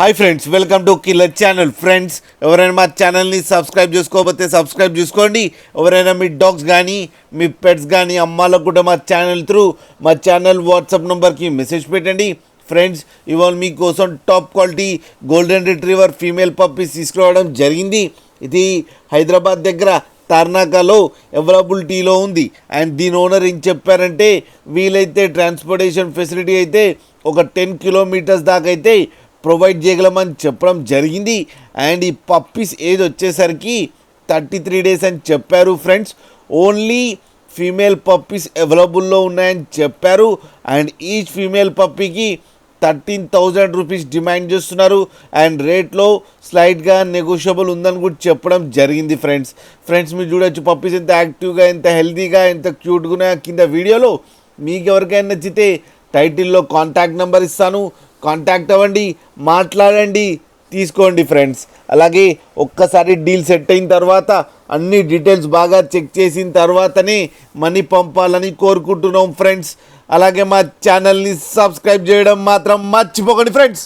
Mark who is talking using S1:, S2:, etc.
S1: Hi friends, welcome to killer channel. Friends, ఎవరైనా మా ఛానల్ని సబ్స్క్రైబ్ చేసుకోకపోతే సబ్స్క్రైబ్ చేసుకోండి. ఎవరైనా మీ డాగ్స్ కానీ మీ పెట్స్ కానీ అమ్మాలకు కూడా మా ఛానల్ వాట్సాప్ నెంబర్కి మెసేజ్ పెట్టండి. ఫ్రెండ్స్, ఇవాళ మీకోసం top quality golden retriever female puppies తీసుకురావడం జరిగింది. ఇది హైదరాబాద్ దగ్గర తార్నాకాలో అవైలబిలిటీలో ఉంది. అండ్ దీని ఓనర్ ఏం చెప్పారంటే, వీలైతే ట్రాన్స్పోర్టేషన్ ఫెసిలిటీ అయితే ఒక 10 కిలోమీటర్స్ దాకా అయితే ప్రొవైడ్ చేయగలమని చెప్పడం జరిగింది. అండ్ ఈ పప్పీస్ ఏజ్ వచ్చేసరికి 33 డేస్ అని చెప్పారు. ఫ్రెండ్స్, ఓన్లీ ఫీమేల్ పప్పీస్ అవైలబుల్లో ఉన్నాయని చెప్పారు. అండ్ ఈచ్ ఫీమేల్ పప్పీకి 13,000 రూపీస్ డిమాండ్ చేస్తున్నారు. అండ్ రేట్లో స్లైడ్గా నెగోషియబుల్ ఉందని కూడా చెప్పడం జరిగింది. ఫ్రెండ్స్ మీరు చూడొచ్చు పప్పీస్ ఎంత యాక్టివ్గా, ఎంత హెల్తీగా, ఎంత క్యూట్గా ఉన్నాయో కింద వీడియోలో. మీకు ఎవరికైనా నచ్చితే టైటిల్లో కాంటాక్ట్ నెంబర్ ఇస్తాను, కాంటాక్ట్ అవ్వండి, మాట్లాడండి, తీసుకోండి. ఫ్రెండ్స్, అలాగే ఒక్కసారి డీల్ సెట్ అయిన తర్వాత అన్ని డీటెయిల్స్ బాగా చెక్ చేసిన తర్వాతనే మనీ పంపాలని కోరుకుంటున్నాం. ఫ్రెండ్స్, అలాగే మా ఛానల్ని సబ్స్క్రైబ్ చేయడం మాత్రం మర్చిపోకండి. ఫ్రెండ్స్.